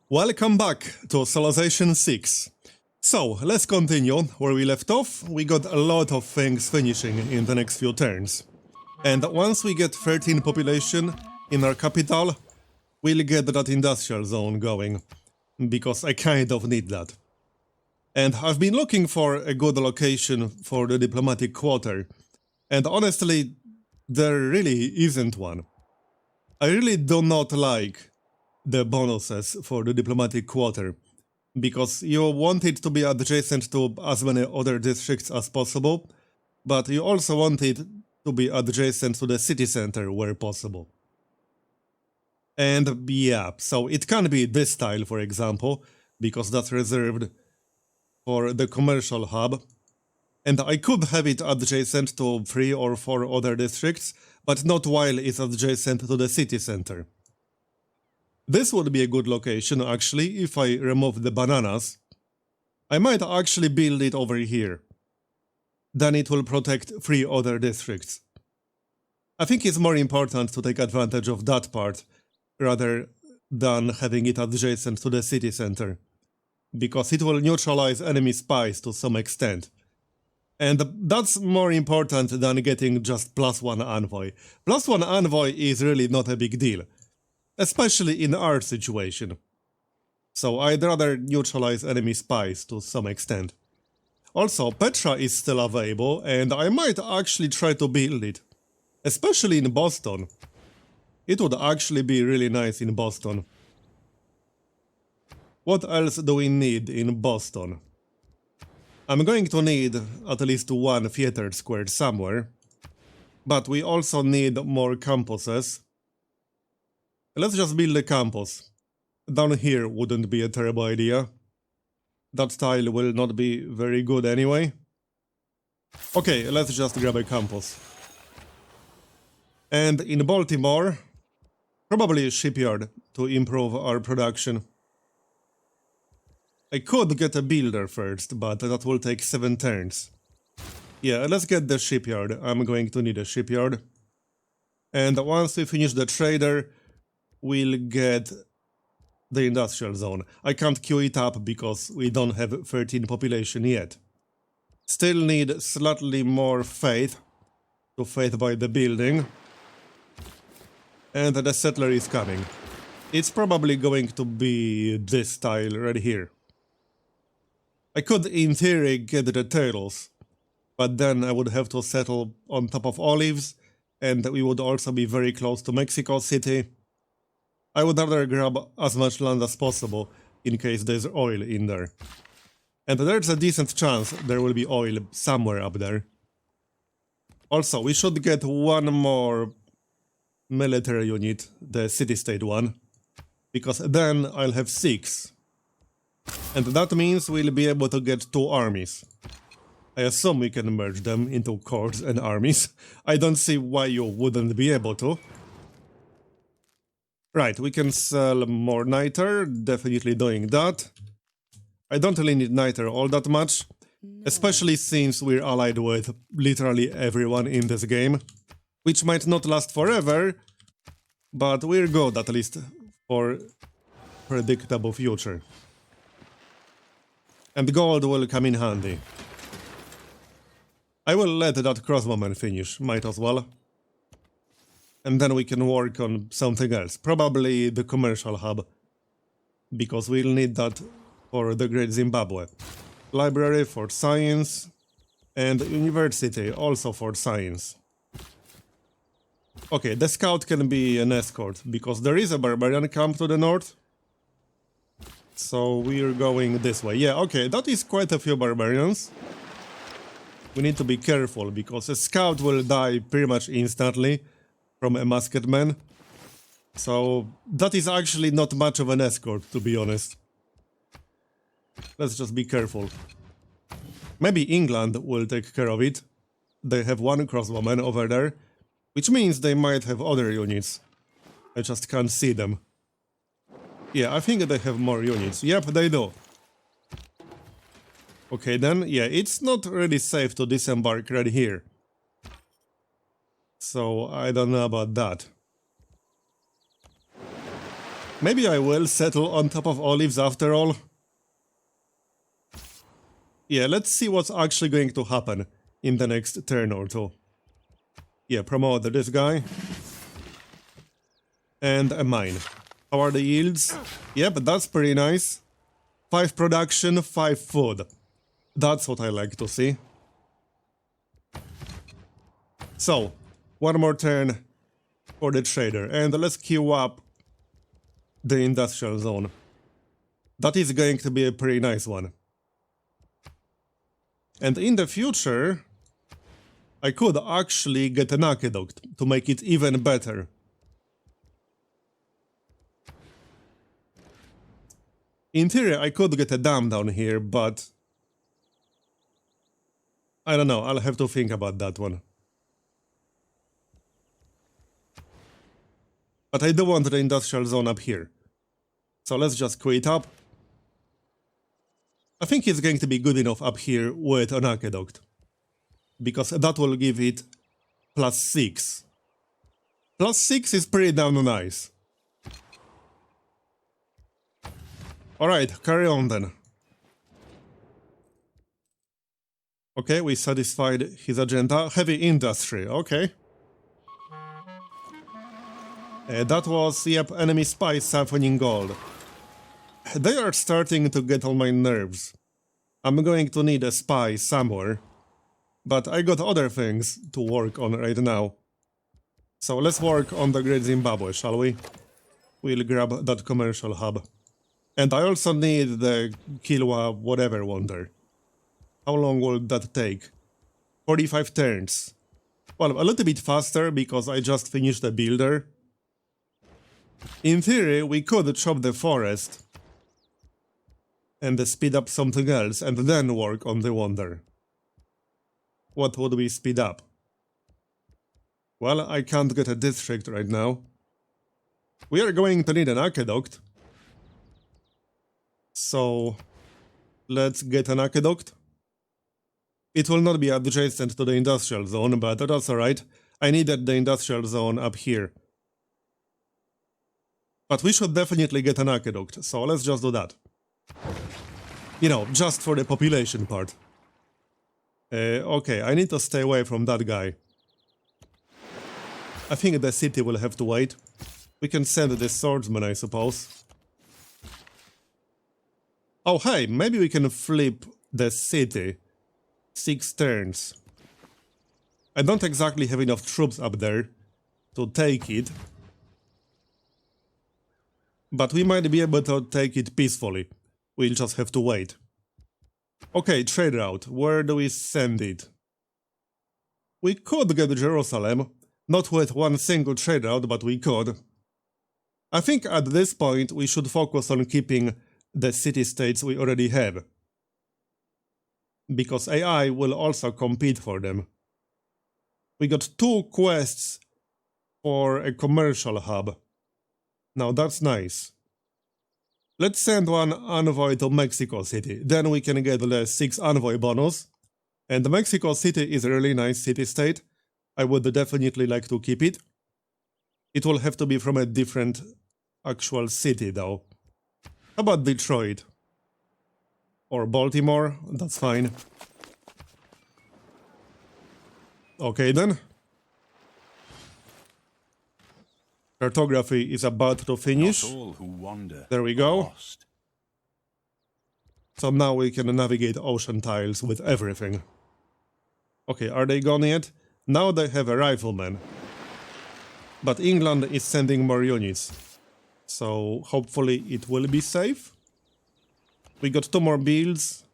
Welcome back to Civilization 6. So, let's continue where we left off. We got a lot of things finishing in the next few turns. And once we get 13 population in our capital, we'll get that industrial zone going, because I kind of need that. And I've been looking for a good location for the diplomatic quarter, and honestly, there really isn't one. I really do not like the bonuses for the diplomatic quarter, because you want it to be adjacent to as many other districts as possible, but you also want it to be adjacent to the city center where possible. And yeah, so it can be this style, for example, because that's reserved for the commercial hub, and I could have it adjacent to 3 or 4 other districts, but not while it's adjacent to the city center. This would be a good location, actually, if I remove the bananas. I might actually build it over here. Then it will protect 3 other districts. I think it's more important to take advantage of that part, rather than having it adjacent to the city center, because it will neutralize enemy spies to some extent. And that's more important than getting just +1 envoy. +1 envoy is really not a big deal, especially in our situation. So I'd rather neutralize enemy spies to some extent. Also, Petra is still available, and I might actually try to build it, especially in Boston. It would actually be really nice in Boston. What else do we need in Boston? I'm going to need at least 1 theater square somewhere, but we also need more campuses. Let's just build a campus. Down here wouldn't be a terrible idea. That tile will not be very good anyway. Okay, let's just grab a campus. And in Baltimore, probably a shipyard to improve our production. I could get a builder first, but that will take 7 turns. Yeah, let's get the shipyard. I'm going to need a shipyard. And once we finish the trader, we'll get the industrial zone. I can't queue it up because we don't have 13 population yet. Still need slightly more faith to faith by the building. And the settler is coming. It's probably going to be this style right here. I could in theory get the turtles, but then I would have to settle on top of olives, and we would also be very close to Mexico City. I would rather grab as much land as possible, in case there's oil in there. And there's a decent chance there will be oil somewhere up there. Also, we should get 1 more military unit, the city-state one, because then I'll have 6. And that means we'll be able to get 2 armies. I assume we can merge them into corps and armies. I don't see why you wouldn't be able to. Right, we can sell more niter, definitely doing that. I don't really need niter all that much, especially since we're allied with literally everyone in this game, which might not last forever, but we're good at least for predictable future. And gold will come in handy. I will let that crossbowman finish, might as well. And then we can work on something else, probably the commercial hub, because we'll need that for the Great Zimbabwe. Library for science, and university also for science. Okay, the scout can be an escort, because there is a barbarian camp to the north. So we're going this way. Yeah, okay, that is quite a few barbarians. We need to be careful, because a scout will die pretty much instantly from a musketman. So that is actually not much of an escort, to be honest. Let's just be careful. Maybe England will take care of it. They have 1 crossbowman over there, which means they might have other units. I just can't see them. Yeah, I think they have more units. Yep, they do. Okay then, yeah, it's not really safe to disembark right here. So, I don't know about that. Maybe I will settle on top of olives after all. Yeah, let's see what's actually going to happen in the next turn or two. Yeah, promote this guy. And a mine. How are the yields? Yep, that's pretty nice. 5 production, 5 food. That's what I like to see. So, one more turn for the trader. And let's queue up the industrial zone. That is going to be a pretty nice one. And in the future, I could actually get an aqueduct to make it even better. In theory, I could get a dam down here, but I don't know, I'll have to think about that one. But I do want the industrial zone up here. So let's just quit up. I think it's going to be good enough up here with an aqueduct. Because that will give it +6. +6 is pretty damn nice. Alright, carry on then. Okay, we satisfied his agenda. Heavy industry, okay. That was, yep, enemy spies siphoning gold. They are starting to get on my nerves. I'm going to need a spy somewhere. But I got other things to work on right now. So let's work on the Great Zimbabwe, shall we? We'll grab that commercial hub. And I also need the Kilwa whatever wonder. How long will that take? 45 turns. Well, a little bit faster because I just finished a builder. In theory, we could chop the forest and speed up something else and then work on the wonder. What would we speed up? Well, I can't get a district right now. We are going to need an aqueduct. So, let's get an aqueduct. It will not be adjacent to the industrial zone, but that's alright. I needed the industrial zone up here. But we should definitely get an aqueduct, so let's just do that. You know, just for the population part. Okay, I need to stay away from that guy. I think the city will have to wait. We can send the swordsman, I suppose. Oh hey, maybe we can flip the city. 6 turns. I don't exactly have enough troops up there to take it. But we might be able to take it peacefully. We'll just have to wait. Okay, trade route. Where do we send it? We could get Jerusalem. Not with one single trade route, but we could. I think at this point we should focus on keeping the city-states we already have. Because AI will also compete for them. We got 2 quests for a commercial hub. Now that's nice. Let's send one envoy to Mexico City, then we can get the 6 envoy bonus. And Mexico City is a really nice city-state. I would definitely like to keep it. It will have to be from a different actual city though. How about Detroit? Or Baltimore? That's fine. Okay then. Cartography is about to finish. Not all who wander there we go. lost. So now we can navigate ocean tiles with everything. Okay, are they gone yet? Now they have a rifleman. But England is sending more units. So hopefully it will be safe. We got 2 more builds.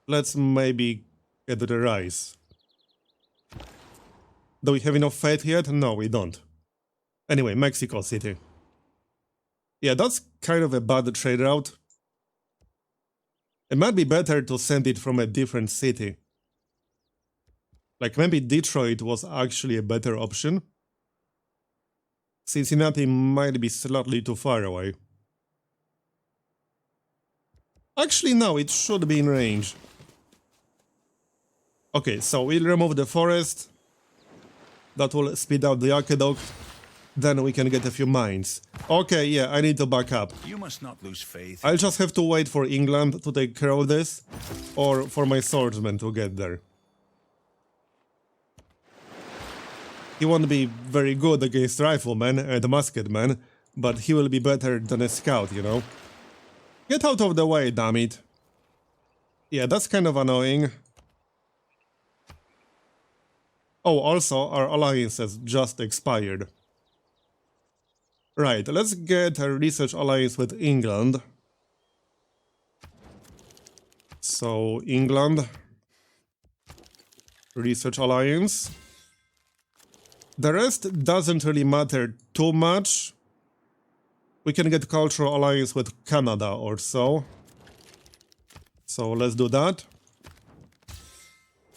Let's maybe get the rice. Do we have enough faith yet? No, we don't. Anyway, Mexico City. Yeah, that's kind of a bad trade route. It might be better to send it from a different city. Like maybe Detroit was actually a better option. Cincinnati might be slightly too far away. Actually, no, it should be in range. Okay, so we'll remove the forest. That will speed up the aqueduct. Then we can get a few mines. Okay, yeah, I need to back up. You must not lose faith. I'll just have to wait for England to take care of this, or for my swordsman to get there. He won't be very good against riflemen and musketmen, but he will be better than a scout, you know? Get out of the way, damn it. Yeah, that's kind of annoying. Oh, also, our alliance has just expired. Right, let's get a research alliance with England. So, England. Research alliance. The rest doesn't really matter too much. We can get cultural alliance with Canada or so. So let's do that.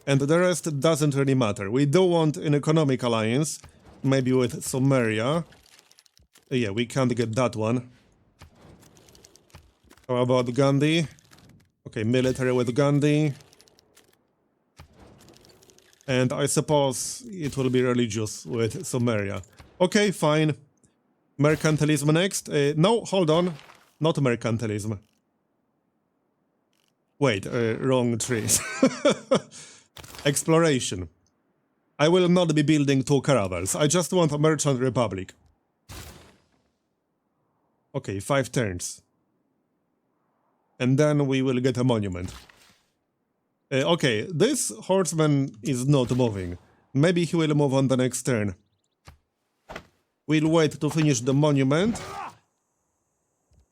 And the rest doesn't really matter. We do want an economic alliance, maybe with Sumeria. Yeah, we can't get that one. How about Gandhi? Okay, military with Gandhi. And I suppose it will be religious with Sumeria. Okay, fine. Mercantilism next. No, hold on. Not mercantilism. Wait, wrong trees. Exploration. I will not be building 2 caravels. I just want a merchant republic. Okay, 5 turns. And then we will get a monument. Okay, this horseman is not moving. Maybe he will move on the next turn. We'll wait to finish the monument.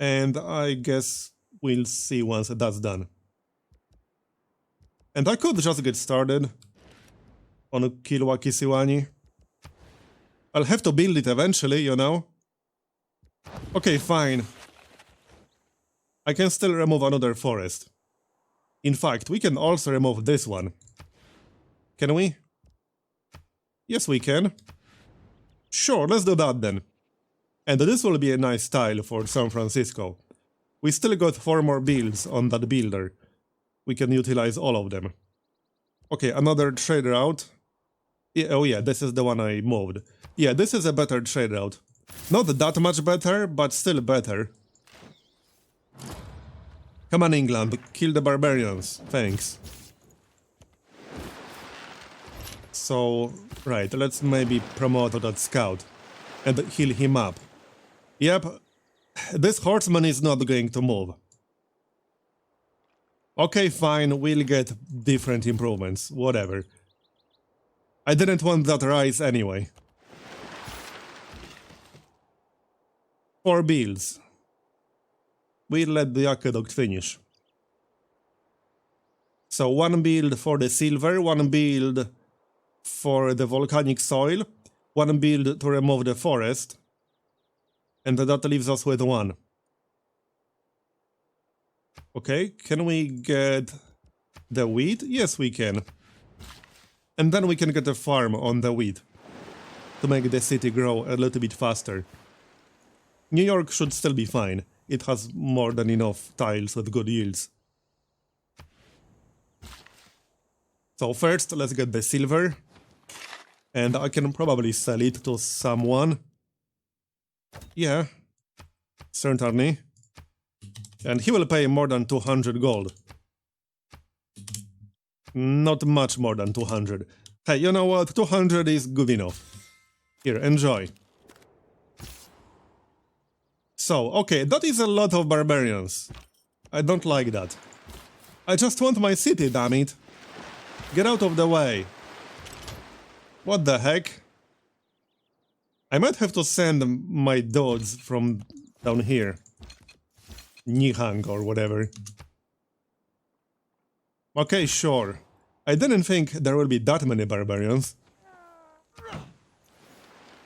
And I guess we'll see once that's done. And I could just get started on Kilwa Kisiwani. I'll have to build it eventually, you know. Okay, fine. I can still remove another forest. In fact, we can also remove this one. Can we? Yes, we can. Sure, let's do that then. And this will be a nice tile for San Francisco. We still got 4 more builds on that builder. We can utilize all of them. Okay, another trade route. Yeah, oh yeah, this is the one I moved. Yeah, this is a better trade route. Not that much better, but still better. Come on, England, kill the barbarians. Thanks. So, right, let's maybe promote that scout and heal him up. Yep, this horseman is not going to move. Okay, fine, we'll get different improvements, whatever. I didn't want that rise anyway. 4 builds. We'll let the aqueduct finish. So 1 build for the silver, 1 build for the volcanic soil, 1 build to remove the forest, and that leaves us with 1. Okay, can we get the wheat? Yes, we can. And then we can get a farm on the wheat to make the city grow a little bit faster. New York should still be fine. It has more than enough tiles with good yields. So first, let's get the silver. And I can probably sell it to someone. Yeah, certainly. And he will pay more than 200 gold. Not much more than 200. Hey, you know what? 200 is good enough. Here, enjoy. So, okay, that is a lot of barbarians. I don't like that. I just want my city, damn it. Get out of the way. What the heck? I might have to send my dudes from down here. Nihang or whatever. Okay, sure. I didn't think there will be that many barbarians.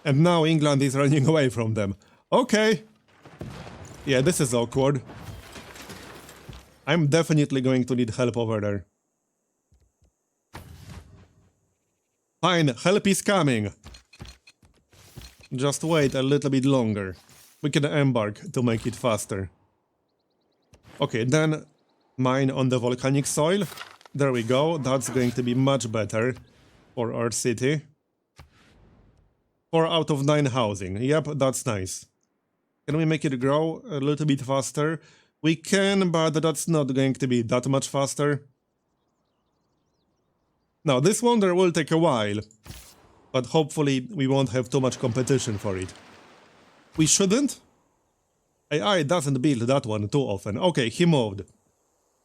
And now England is running away from them. Okay. Yeah, this is awkward. I'm definitely going to need help over there. Fine, help is coming. Just wait a little bit longer. We can embark to make it faster. Okay, then mine on the volcanic soil. There we go, that's going to be much better for our city. 4 out of 9 housing. Yep, that's nice. Can we make it grow a little bit faster? We can, but that's not going to be that much faster. Now, this wonder will take a while, but hopefully we won't have too much competition for it. We shouldn't? AI doesn't build that one too often. Okay, he moved.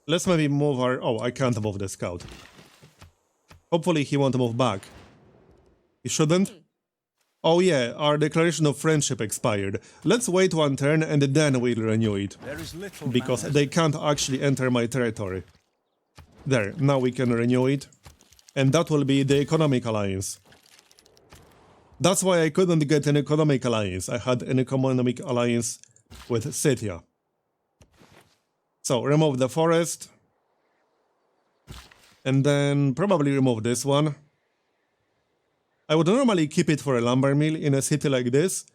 Let's maybe move our... Oh, I can't move the scout. Hopefully he won't move back. He shouldn't? Oh yeah, our declaration of friendship expired. Let's wait one turn and then we'll renew it. Because they can't actually enter my territory. There, now we can renew it. And that will be the economic alliance. That's why I couldn't get an economic alliance. I had an economic alliance with Scythia. So, remove the forest. And then probably remove this one. I would normally keep it for a lumber mill in a city like this,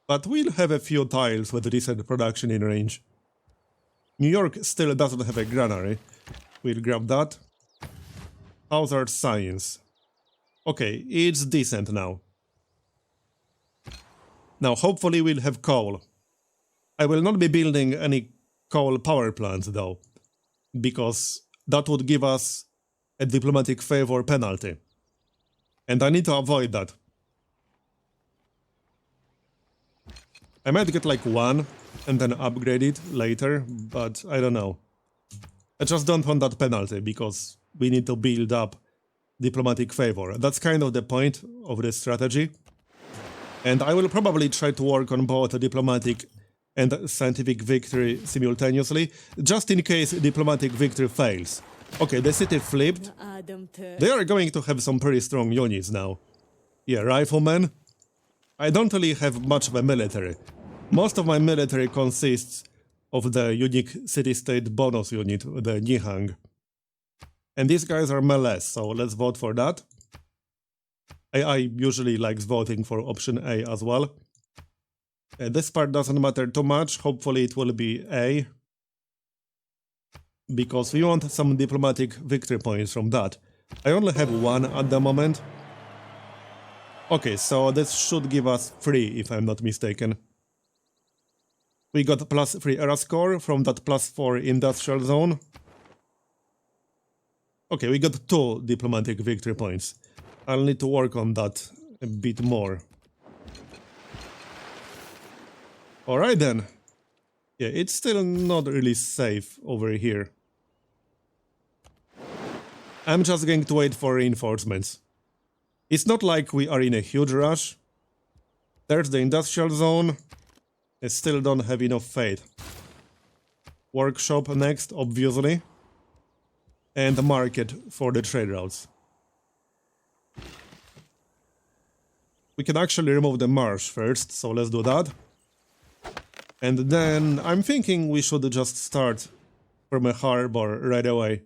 but we'll have a few tiles with decent production in range. New York still doesn't have a granary. We'll grab that. How's our science? Okay, it's decent now. Now, hopefully we'll have coal. I will not be building any coal power plants, though, because that would give us a diplomatic favor penalty. And I need to avoid that. I might get like one and then upgrade it later, but I don't know. I just don't want that penalty because we need to build up diplomatic favor. That's kind of the point of this strategy. And I will probably try to work on both diplomatic and scientific victory simultaneously, just in case diplomatic victory fails. Okay, the city flipped. They are going to have some pretty strong units now. Yeah, riflemen. I don't really have much of a military. Most of my military consists of the unique city-state bonus unit, the Nihang. And these guys are melee, so let's vote for that. AI usually likes voting for option A as well. This part doesn't matter too much, hopefully it will be A. Because we want some diplomatic victory points from that. I only have one at the moment. Okay, so this should give us 3 if I'm not mistaken. We got +3 era score from that +4 industrial zone. Okay, we got 2 diplomatic victory points. I'll need to work on that a bit more. Alright then. Yeah, it's still not really safe over here. I'm just going to wait for reinforcements. It's not like we are in a huge rush. There's the industrial zone. I still don't have enough faith. Workshop next, obviously. And the market for the trade routes. We can actually remove the marsh first, so let's do that. And then I'm thinking we should just start from a harbor right away.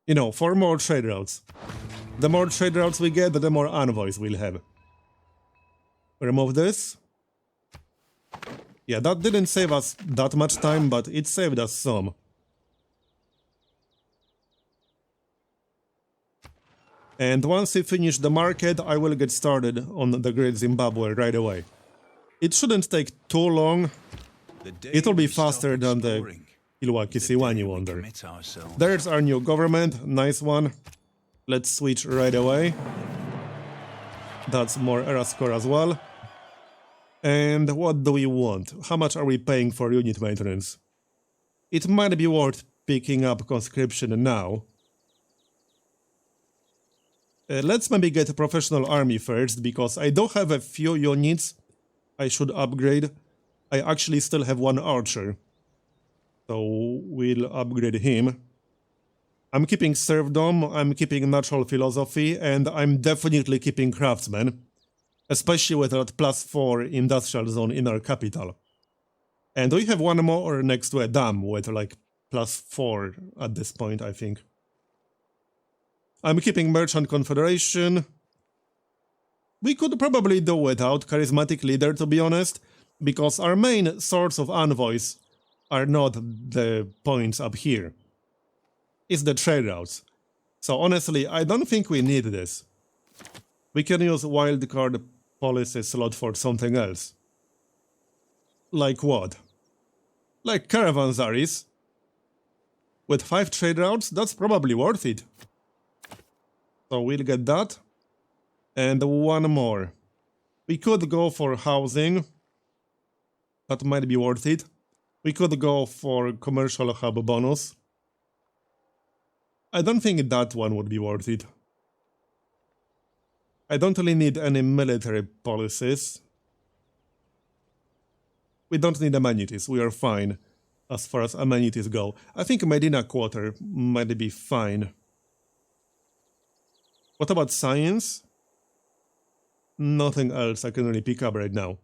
You know, for more trade routes. The more trade routes we get, the more envoys we'll have. Remove this. Yeah, that didn't save us that much time, but it saved us some. And once we finish the market, I will get started on the Great Zimbabwe right away. It shouldn't take too long. It'll be faster than the Ilwa-Kisiwani wonder. There's our new government, nice one. Let's switch right away. That's more era score as well. And what do we want? How much are we paying for unit maintenance? It might be worth picking up conscription now. Let's maybe get a professional army first, because I do have a few units I should upgrade. I actually still have one archer. So we'll upgrade him. I'm keeping serfdom, I'm keeping natural philosophy, and I'm definitely keeping craftsmen. Especially with that +4 industrial zone in our capital. And we have one more next to a dam with like +4 at this point, I think. I'm keeping Merchant Confederation. We could probably do without Charismatic Leader, to be honest, because our main source of envoys are not the points up here. It's the trade routes. So honestly, I don't think we need this. We can use wildcard policy slot for something else. Like what? Like caravansaries. With 5 trade routes, that's probably worth it. So we'll get that. And one more. We could go for housing. That might be worth it. We could go for commercial hub bonus. I don't think that one would be worth it. I don't really need any military policies. We don't need amenities, we are fine as far as amenities go. I think Medina Quarter might be fine. What about science? Nothing else I can really pick up right now.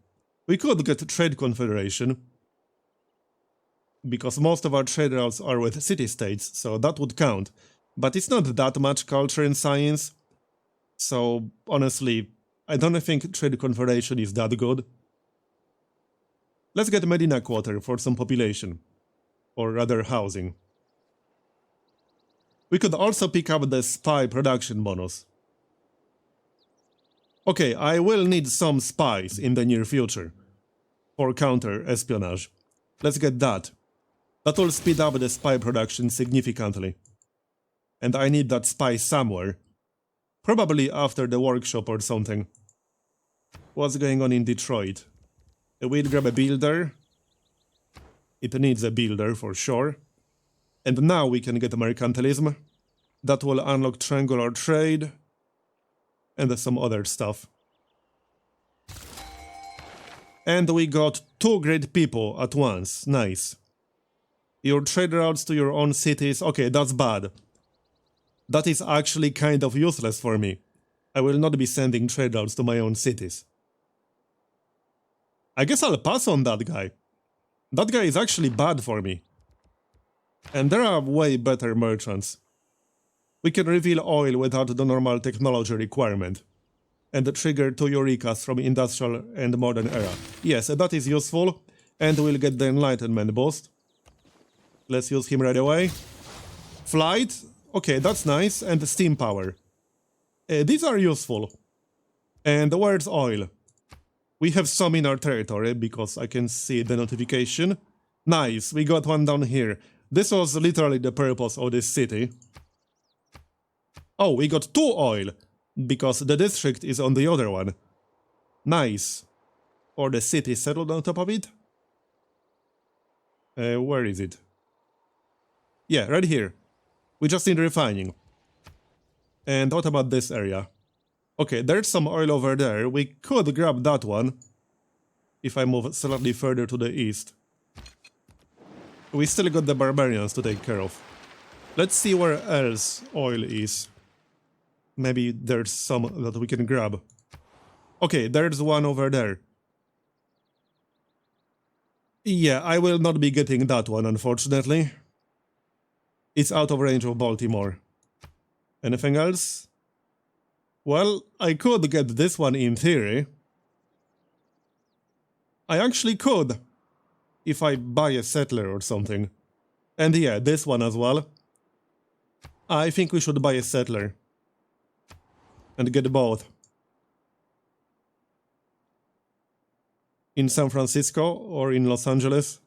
We could get Trade Confederation, because most of our trade routes are with city-states, so that would count. But it's not that much culture in science, so honestly, I don't think Trade Confederation is that good. Let's get Medina Quarter for some population, or rather housing. We could also pick up the spy production bonus. Okay, I will need some spies in the near future for counter-espionage. Let's get that. That will speed up the spy production significantly. And I need that spy somewhere. Probably after the workshop or something. What's going on in Detroit? We'll grab a builder. It needs a builder for sure. And now we can get mercantilism. That will unlock triangular trade. And some other stuff. And we got 2 great people at once. Nice. Your trade routes to your own cities. Okay, that's bad. That is actually kind of useless for me. I will not be sending trade routes to my own cities. I guess I'll pass on that guy. That guy is actually bad for me. And there are way better merchants. We can reveal oil without the normal technology requirement. And trigger 2 Eureka's from Industrial and Modern Era. Yes, that is useful. And we'll get the Enlightenment boost. Let's use him right away. Flight. Okay, that's nice. And steam power. These are useful. And where's oil? We have some in our territory, because I can see the notification. Nice, we got one down here. This was literally the purpose of this city. Oh, we got 2 oil, because the district is on the other one. Nice. Or the city settled on top of it? Where is it? Yeah, right here. We just need refining. And what about this area? Okay, there's some oil over there. We could grab that one if I move slightly further to the east. We still got the barbarians to take care of. Let's see where else oil is. Maybe there's some that we can grab. Okay, there's one over there. Yeah, I will not be getting that one, unfortunately. It's out of range of Baltimore. Anything else? Well, I could get this one in theory. I actually could, if I buy a settler or something. And yeah, this one as well. I think we should buy a settler. And get both. In San Francisco or in Los Angeles.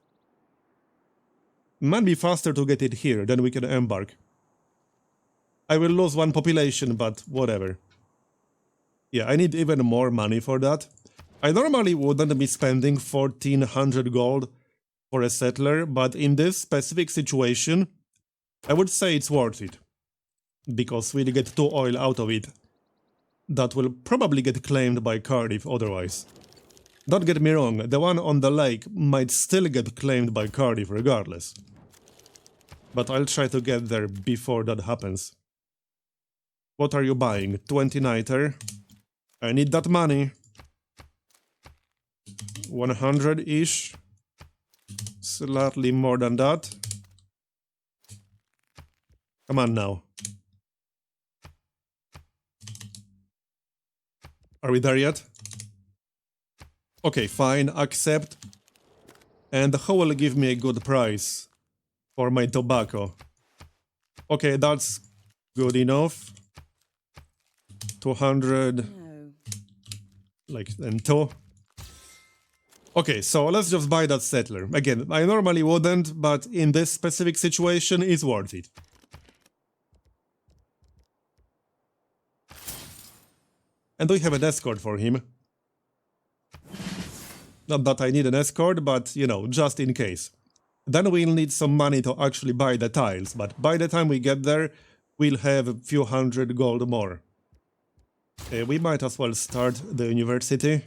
Might be faster to get it here, then we can embark. I will lose 1 population, but whatever. Yeah, I need even more money for that. I normally wouldn't be spending 1400 gold for a settler, but in this specific situation, I would say it's worth it. Because we'll get 2 oil out of it. That will probably get claimed by Cardiff otherwise. Don't get me wrong, the one on the lake might still get claimed by Cardiff regardless. But I'll try to get there before that happens. What are you buying? 20 niter. I need that money. 100-ish. Slightly more than that. Come on now. Are we there yet? Okay, fine, accept. And who will give me a good price for my tobacco? Okay, that's good enough. 200. No. like, and 2. Okay, so let's just buy that settler. Again, I normally wouldn't, but in this specific situation, it's worth it. And we have an escort for him. Not that I need an escort, but, you know, just in case. Then we'll need some money to actually buy the tiles, but by the time we get there, we'll have a few hundred gold more. We might as well start the university.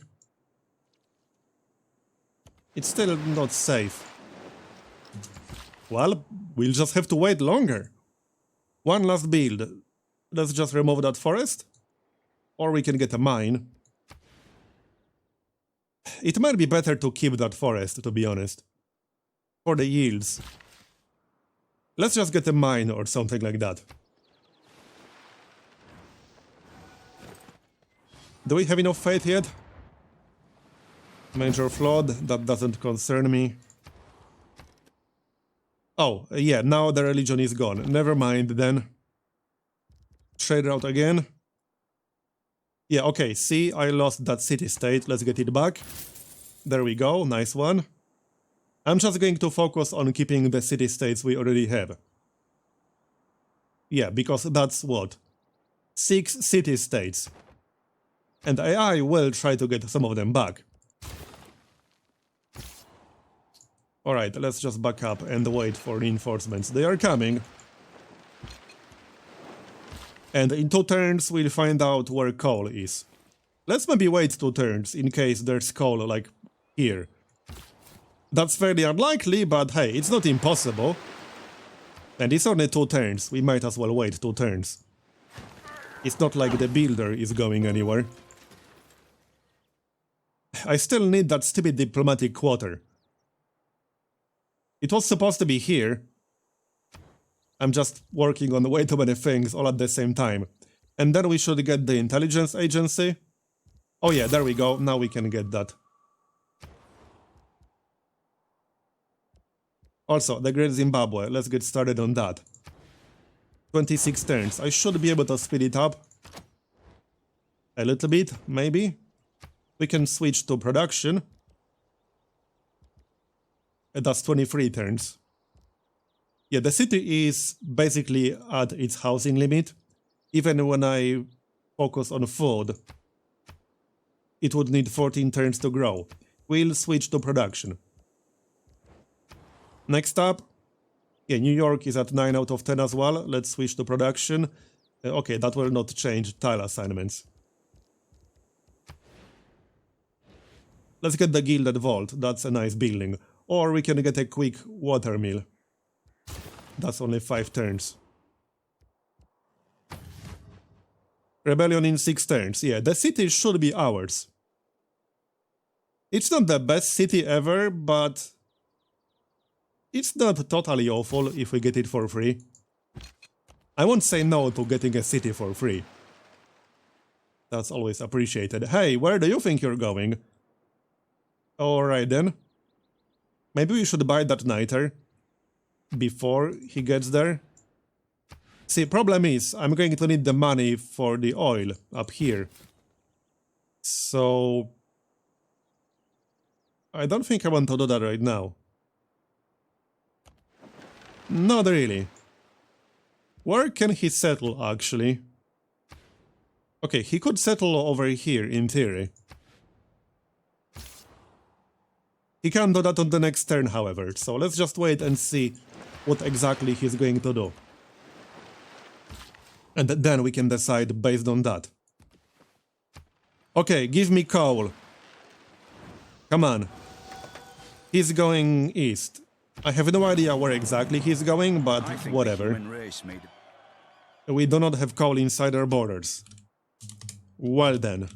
It's still not safe. Well, we'll just have to wait longer. One last build. Let's just remove that forest. Or we can get a mine. It might be better to keep that forest, to be honest. For the yields. Let's just get a mine or something like that. Do we have enough faith yet? Major flood, that doesn't concern me. Oh, yeah, now the religion is gone. Never mind then. Trade route again. Yeah, okay, see, I lost that city-state. Let's get it back. There we go, nice one. I'm just going to focus on keeping the city-states we already have. Yeah, because that's what? 6 city-states. And AI will try to get some of them back. Alright, let's just back up and wait for reinforcements. They are coming. And in 2 turns we'll find out where coal is. Let's maybe wait 2 turns in case there's coal, like, here. That's fairly unlikely, but hey, it's not impossible. And it's only 2 turns, we might as well wait 2 turns. It's not like the builder is going anywhere. I still need that stupid diplomatic quarter. It was supposed to be here. I'm just working on way too many things all at the same time. And then we should get the intelligence agency. Oh yeah, there we go, now we can get that. Also, the Great Zimbabwe, let's get started on that. 26 turns, I should be able to speed it up. A little bit, maybe. We can switch to production. And that's 23 turns. Yeah, the city is basically at its housing limit. Even when I focus on food, it would need 14 turns to grow. We'll switch to production. Next up, yeah, New York is at 9 out of 10 as well. Let's switch to production. Okay, that will not change tile assignments. Let's get the Gilded Vault, that's a nice building. Or we can get a quick water mill. That's only 5 turns. Rebellion in 6 turns. Yeah, the city should be ours. It's not the best city ever, but it's not totally awful if we get it for free. I won't say no to getting a city for free. That's always appreciated. Hey, where do you think you're going? Alright then. Maybe we should buy that niter before he gets there. See, problem is, I'm going to need the money for the oil up here. So I don't think I want to do that right now. Not really. Where can he settle, actually? Okay, he could settle over here, in theory. He can't do that on the next turn, however, so let's just wait and see what exactly he's going to do. And then we can decide based on that. Okay, give me coal. Come on. He's going east. I have no idea where exactly he's going, but whatever. We do not have coal inside our borders. Well then.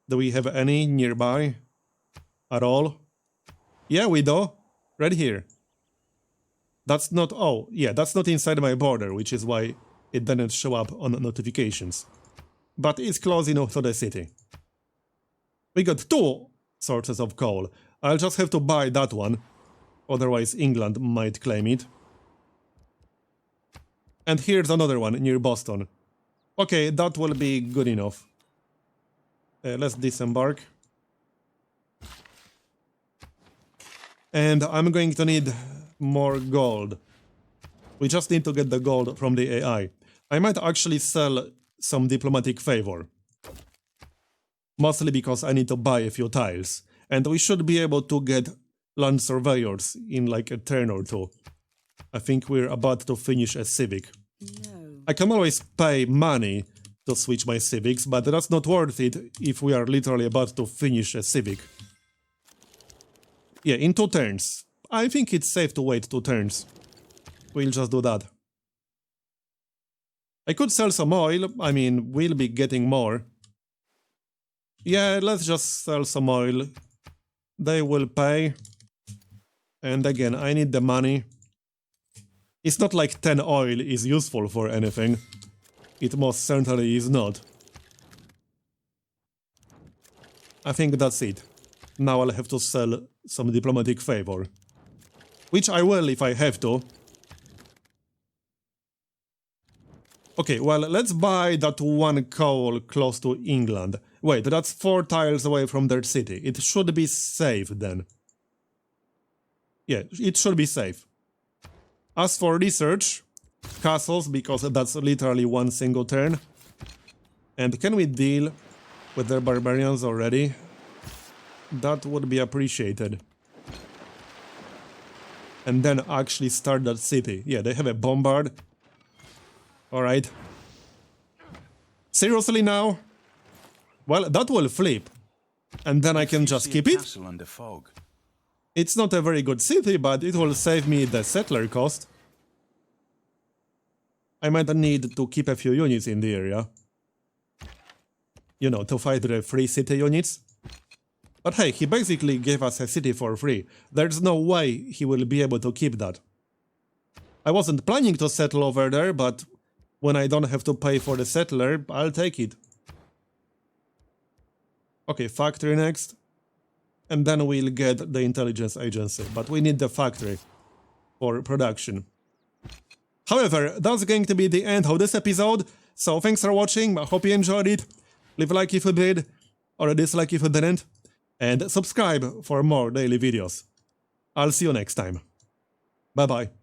Do we have any nearby? At all? Yeah, we do. Right here. That's not... oh, yeah, that's not inside my border, which is why it didn't show up on notifications. But it's close enough to the city. We got 2 sources of coal. I'll just have to buy that one. Otherwise England might claim it. And here's another one near Boston. Okay, that will be good enough. Let's disembark. And I'm going to need more gold. We just need to get the gold from the AI. I might actually sell some diplomatic favor. Mostly because I need to buy a few tiles. And we should be able to get land surveyors in like a turn or two. I think we're about to finish a civic. No. I can always pay money to switch my civics, but that's not worth it if we are literally about to finish a civic. Yeah, in 2 turns. I think it's safe to wait 2 turns. We'll just do that. I could sell some oil, I mean, we'll be getting more. Yeah, let's just sell some oil. They will pay. And again, I need the money. It's not like 10 oil is useful for anything. It most certainly is not. I think that's it. Now I'll have to sell some diplomatic favor. Which I will if I have to. Okay, well, let's buy that 1 coal close to England. Wait, that's 4 tiles away from their city. It should be safe then. Yeah, it should be safe. As for research, castles, because that's literally 1 single turn. And can we deal with their barbarians already? That would be appreciated. And then actually start that city. Yeah, they have a bombard. Alright. Seriously now? Well, that will flip. And then I can just keep it? Under fog. It's not a very good city, but it will save me the settler cost. I might need to keep a few units in the area. You know, to fight the free city units. But hey, he basically gave us a city for free. There's no way he will be able to keep that. I wasn't planning to settle over there, but when I don't have to pay for the settler, I'll take it. Okay, factory next. And then we'll get the intelligence agency. But we need the factory for production. However, that's going to be the end of this episode. So thanks for watching. I hope you enjoyed it. Leave a like if you did, or a dislike if you didn't. And subscribe for more daily videos. I'll see you next time. Bye bye.